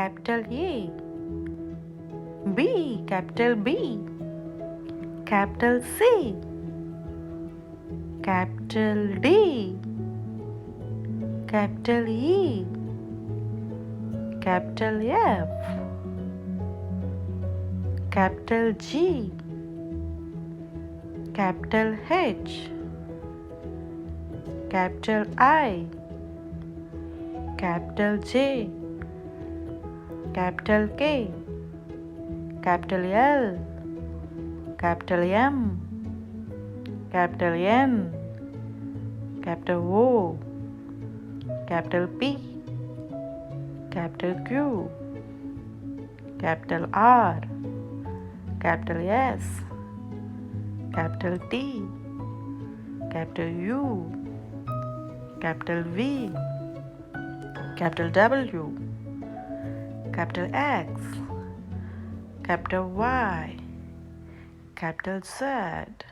capital A. B, capital B. Capital C. Capital D. Capital E. Capital F. Capital G. Capital H. Capital I. Capital J. Capital K. Capital L. Capital M. Capital N. Capital O. Capital P. Capital Q. Capital R. Capital S. Capital T. Capital U. Capital V. Capital W. Capital X. Capital Y. Capital Z.